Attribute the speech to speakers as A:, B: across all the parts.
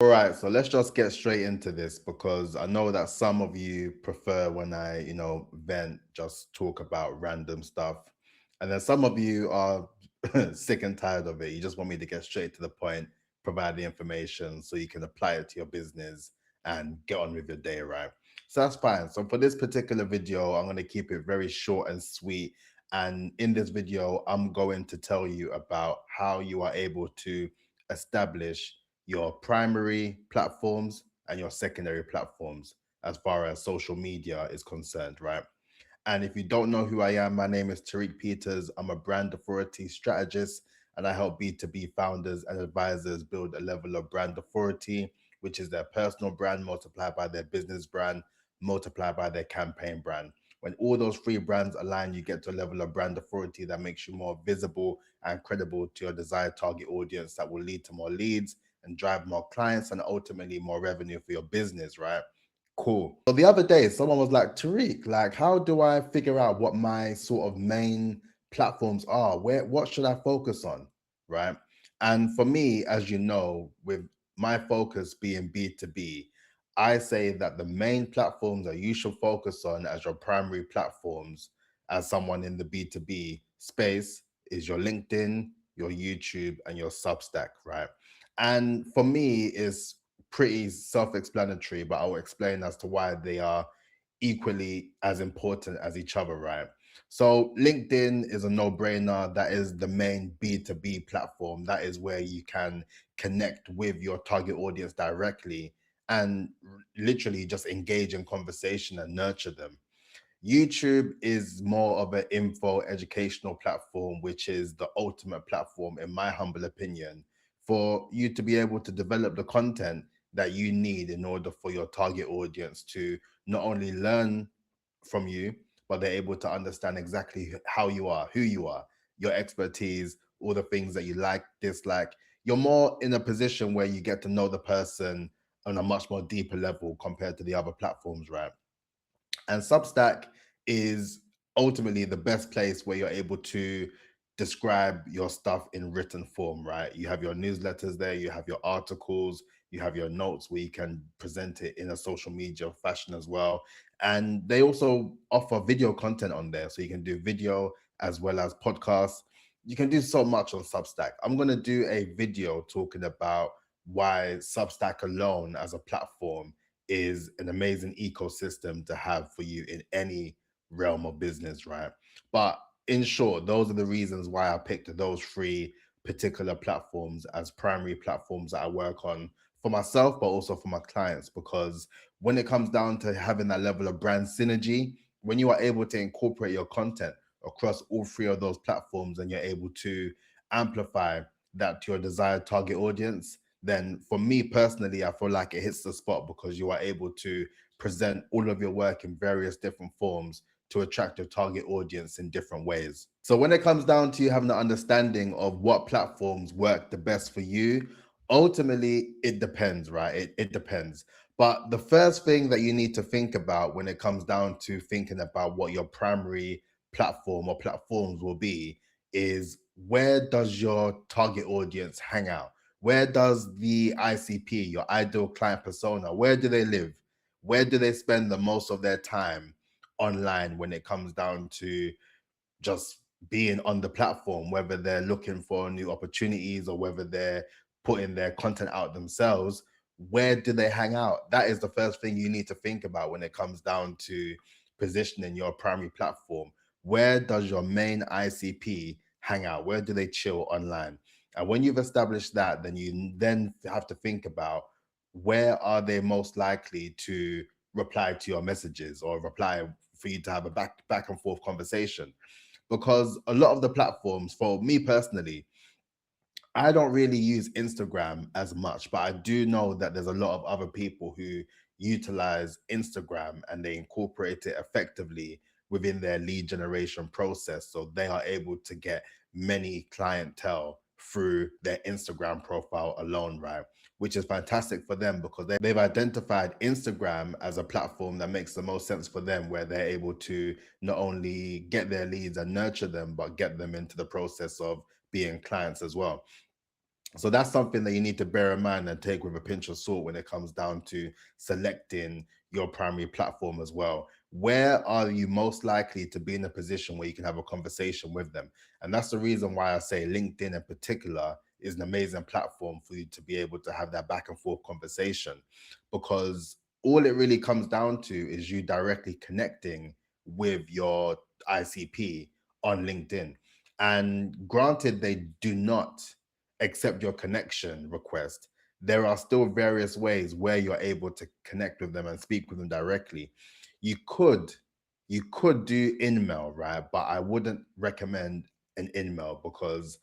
A: All right, so let's just get straight into this because I know that some of you prefer when I, vent, just talk about random stuff. And then some of you are sick and tired of it. You just want me to get straight to the point, provide the information so you can apply it to your business and get on with your day, right? So that's fine. So for this particular video, I'm going to keep it very short and sweet. And in this video, I'm going to tell you about how you are able to establish your primary platforms and your secondary platforms as far as social media is concerned, right? And if you don't know who I am, my name is Tariq Peters. I'm a brand authority strategist, and I help B2B founders and advisors build a level of brand authority, which is their personal brand multiplied by their business brand, multiplied by their campaign brand. When all those three brands align, you get to a level of brand authority that makes you more visible and credible to your desired target audience that will lead to more leads and drive more clients and ultimately more revenue for your business, right? Cool. So the other day, someone was like, Tariq, like, how do I figure out what my sort of main platforms are? What should I focus on? Right. And for me, as you know, with my focus being B2B, I say that the main platforms that you should focus on as your primary platforms as someone in the B2B space is your LinkedIn, your YouTube, and your Substack, right? And for me, it's pretty self-explanatory, but I'll explain as to why they are equally as important as each other, right? So LinkedIn is a no-brainer. That is the main B2B platform. That is where you can connect with your target audience directly and literally just engage in conversation and nurture them. YouTube is more of an info educational platform, which is the ultimate platform, in my humble opinion, for you to be able to develop the content that you need in order for your target audience to not only learn from you, but they're able to understand exactly how you are, who you are, your expertise, all the things that you like, dislike. You're more in a position where you get to know the person on a much more deeper level compared to the other platforms, right? And Substack is ultimately the best place where you're able to describe your stuff in written form, right? You have your newsletters there, you have your articles, you have your notes where you can present it in a social media fashion as well. And they also offer video content on there. So you can do video as well as podcasts. You can do so much on Substack. I'm going to do a video talking about why Substack alone as a platform is an amazing ecosystem to have for you in any realm of business, right? But in short, those are the reasons why I picked those three particular platforms as primary platforms that I work on for myself, but also for my clients. Because when it comes down to having that level of brand synergy, when you are able to incorporate your content across all three of those platforms and you're able to amplify that to your desired target audience, then for me personally, I feel like it hits the spot because you are able to present all of your work in various different forms to attract your target audience in different ways. So when it comes down to you having an understanding of what platforms work the best for you, ultimately it depends, right? It depends. But the first thing that you need to think about when it comes down to thinking about what your primary platform or platforms will be is, where does your target audience hang out? Where does the ICP, your ideal client persona, where do they live? Where do they spend the most of their time online when it comes down to just being on the platform, whether they're looking for new opportunities or whether they're putting their content out themselves? Where do they hang out? That is the first thing you need to think about when it comes down to positioning your primary platform. Where does your main ICP hang out? Where do they chill online? And when you've established that, then you then have to think about, where are they most likely to reply to your messages or reply for you to have a back and forth conversation. Because a lot of the platforms, for me personally, I don't really use Instagram as much, but I do know that there's a lot of other people who utilize Instagram and they incorporate it effectively within their lead generation process. So they are able to get many clientele through their Instagram profile alone, right? Which is fantastic for them because they've identified Instagram as a platform that makes the most sense for them, where they're able to not only get their leads and nurture them, but get them into the process of being clients as well. So that's something that you need to bear in mind and take with a pinch of salt when it comes down to selecting your primary platform as well. Where are you most likely to be in a position where you can have a conversation with them? And that's the reason why I say LinkedIn in particular is an amazing platform for you to be able to have that back and forth conversation, because all it really comes down to is you directly connecting with your ICP on LinkedIn. And granted, they do not accept your connection request, there are still various ways where you're able to connect with them and speak with them directly. You could you could do in-mail, right? But I wouldn't recommend an in-mail, because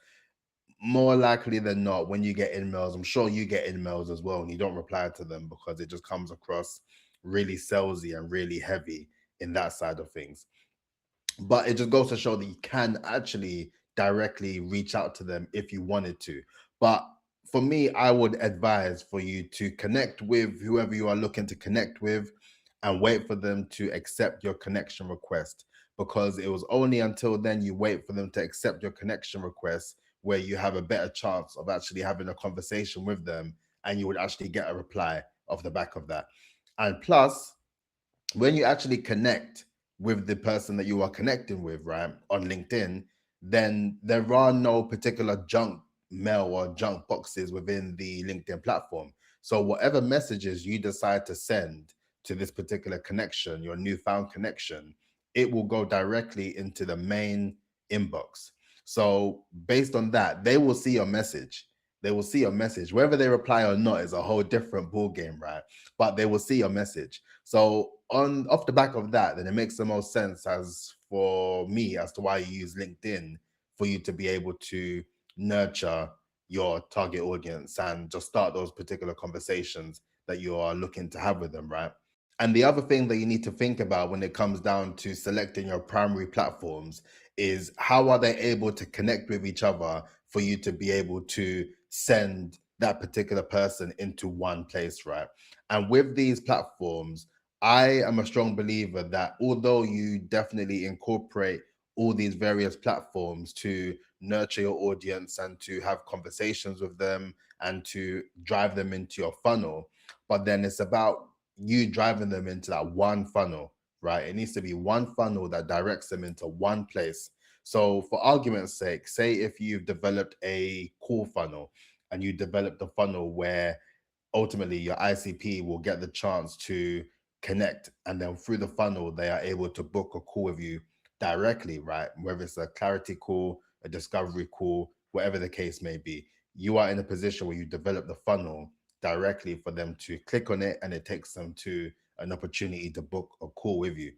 A: more likely than not, when you get in-mails, I'm sure you get in-mails as well, and you don't reply to them because it just comes across really salesy and really heavy in that side of things. But it just goes to show that you can actually directly reach out to them if you wanted to. But for me, I would advise for you to connect with whoever you are looking to connect with and wait for them to accept your connection request, because it was only until then you wait for them to accept your connection request where you have a better chance of actually having a conversation with them, and you would actually get a reply off the back of that. And plus, when you actually connect with the person that you are connecting with, right, on LinkedIn, then there are no particular junk mail or junk boxes within the LinkedIn platform. So whatever messages you decide to send to this particular connection, your newfound connection, it will go directly into the main inbox. So based on that, they will see your message. They will see your message. Whether they reply or not is a whole different ball game, right? But they will see your message. So on off the back of that, then it makes the most sense as for me as to why you use LinkedIn, for you to be able to nurture your target audience and just start those particular conversations that you are looking to have with them, right? And the other thing that you need to think about when it comes down to selecting your primary platforms is how are they able to connect with each other for you to be able to send that particular person into one place, right? And with these platforms, I am a strong believer that although you definitely incorporate all these various platforms to nurture your audience and to have conversations with them and to drive them into your funnel, but then it's about you driving them into that one funnel, right? It needs to be one funnel that directs them into one place. So, for argument's sake, say if you've developed a call funnel and you developed a funnel where ultimately your ICP will get the chance to connect, and then through the funnel they are able to book a call with you directly, right? Whether it's a clarity call, a discovery call, whatever the case may be, you are in a position where you develop the funnel directly for them to click on it, and it takes them to an opportunity to book a call with you.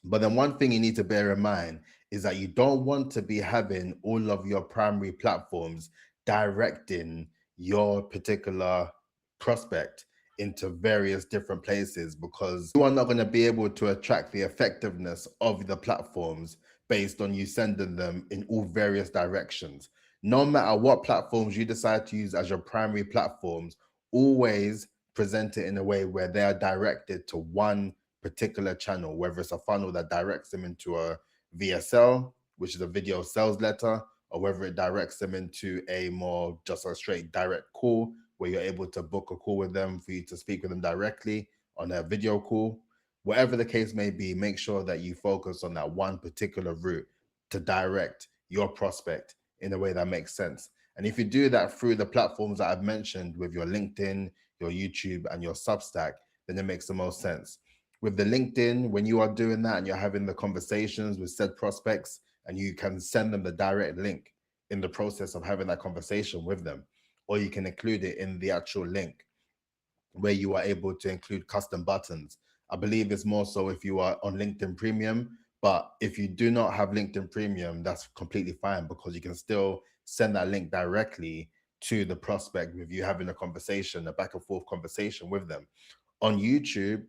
A: But then one thing you need to bear in mind is that you don't want to be having all of your primary platforms directing your particular prospect into various different places, because you are not going to be able to attract the effectiveness of the platforms based on you sending them in all various directions. No matter what platforms you decide to use as your primary platforms, always present it in a way where they are directed to one particular channel, whether it's a funnel that directs them into a VSL, which is a video sales letter, or whether it directs them into a more just a straight direct call where you're able to book a call with them for you to speak with them directly on a video call. Whatever the case may be, make sure that you focus on that one particular route to direct your prospect in a way that makes sense. And if you do that through the platforms that I've mentioned with your LinkedIn, your YouTube, and your Substack, then it makes the most sense. With the LinkedIn, when you are doing that and you're having the conversations with said prospects, and you can send them the direct link in the process of having that conversation with them, or you can include it in the actual link where you are able to include custom buttons. I believe it's more so if you are on LinkedIn Premium, but if you do not have LinkedIn Premium, that's completely fine, because you can still send that link directly to the prospect with you having a conversation, a back and forth conversation with them. On YouTube,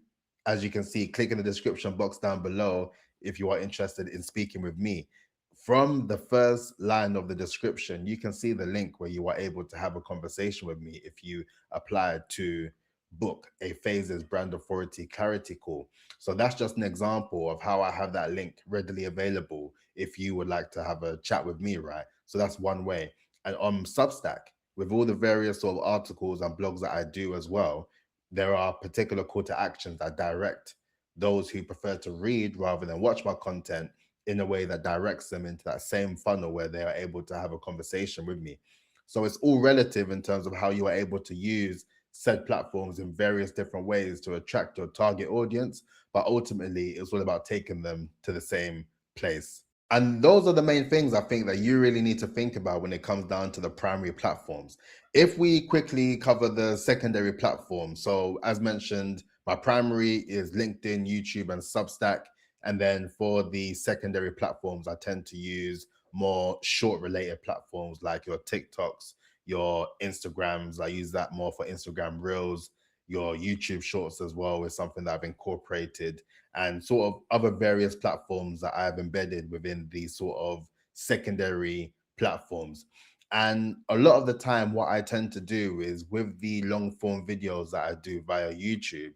A: as you can see, click in the description box down below if you are interested in speaking with me. From the first line of the description, you can see the link where you are able to have a conversation with me if you apply to book a Phases Brand Authority Clarity Call. So that's just an example of how I have that link readily available if you would like to have a chat with me, right? So that's one way. And on Substack, with all the various sort of articles and blogs that I do as well, there are particular call to actions that direct those who prefer to read rather than watch my content in a way that directs them into that same funnel where they are able to have a conversation with me. So it's all relative in terms of how you are able to use said platforms in various different ways to attract your target audience, but ultimately it's all about taking them to the same place. And those are the main things I think that you really need to think about when it comes down to the primary platforms. If we quickly cover the secondary platforms, so as mentioned, my primary is LinkedIn, YouTube, and Substack. And then for the secondary platforms, I tend to use more short related platforms like your TikToks, your Instagrams. I use that more for Instagram Reels. Your YouTube Shorts as well is something that I've incorporated, and sort of other various platforms that I have embedded within these sort of secondary platforms. And a lot of the time, what I tend to do is with the long form videos that I do via YouTube,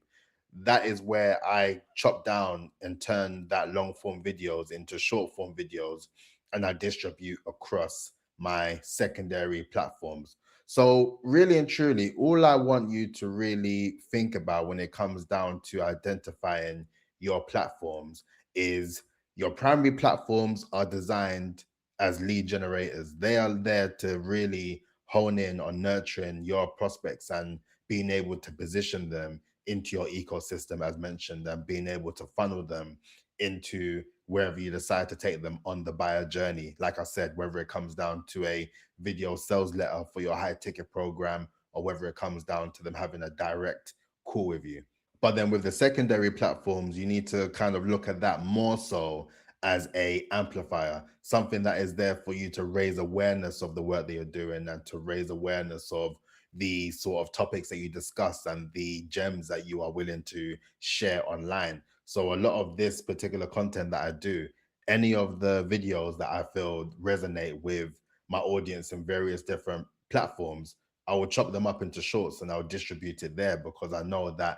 A: that is where I chop down and turn that long form videos into short form videos, and I distribute across my secondary platforms. So, really and truly, all I want you to really think about when it comes down to identifying your platforms is your primary platforms are designed as lead generators. They are there to really hone in on nurturing your prospects and being able to position them into your ecosystem, as mentioned, and being able to funnel them into wherever you decide to take them on the buyer journey. Like I said, whether it comes down to a video sales letter for your high ticket program, or whether it comes down to them having a direct call with you. But then with the secondary platforms, you need to kind of look at that more so as a amplifier, something that is there for you to raise awareness of the work that you're doing and to raise awareness of the sort of topics that you discuss and the gems that you are willing to share online. So a lot of this particular content that I do, any of the videos that I feel resonate with my audience in various different platforms, I will chop them up into shorts and I'll distribute it there, because I know that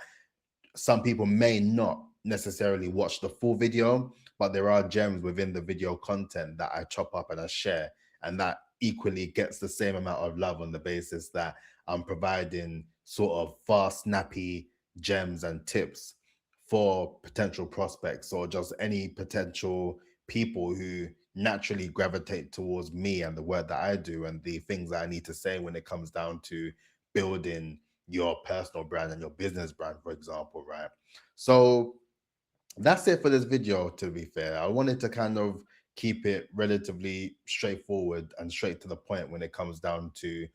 A: some people may not necessarily watch the full video, but there are gems within the video content that I chop up and I share, and that equally gets the same amount of love on the basis that I'm providing sort of fast, snappy gems and tips for potential prospects or just any potential people who naturally gravitate towards me and the work that I do and the things that I need to say when it comes down to building your personal brand and your business brand, for example, right? So that's it for this video, to be fair. I wanted to kind of keep it relatively straightforward and straight to the point when it comes down to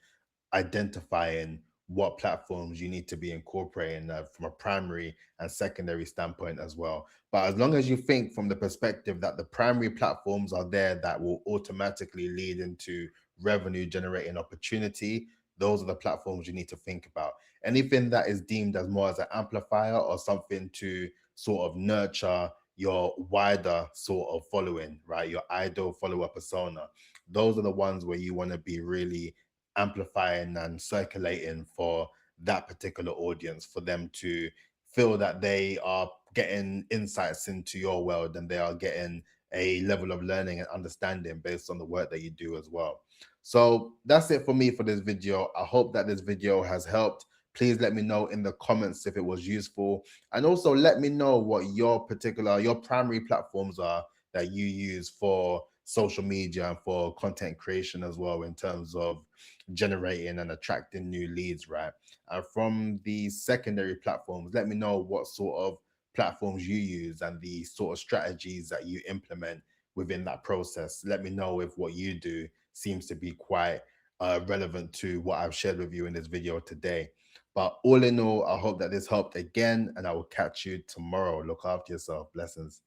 A: identifying what platforms you need to be incorporating from a primary and secondary standpoint as well. But as long as you think from the perspective that the primary platforms are there that will automatically lead into revenue generating opportunity, those are the platforms you need to think about. Anything that is deemed as more as an amplifier or something to sort of nurture your wider sort of following, right? Your ideal follower persona. Those are the ones where you want to be really amplifying and circulating for that particular audience, for them to feel that they are getting insights into your world and they are getting a level of learning and understanding based on the work that you do as well. So that's it for me for this video. I hope that this video has helped. Please let me know in the comments if it was useful, and also let me know what your primary platforms are that you use for social media and for content creation as well, in terms of generating and attracting new leads, right? And from the secondary platforms, let me know what sort of platforms you use and the sort of strategies that you implement within that process. Let me know if what you do seems to be quite relevant to what I've shared with you in this video today. But all in all, I hope that this helped again, and I will catch you tomorrow. Look after yourself. Blessings.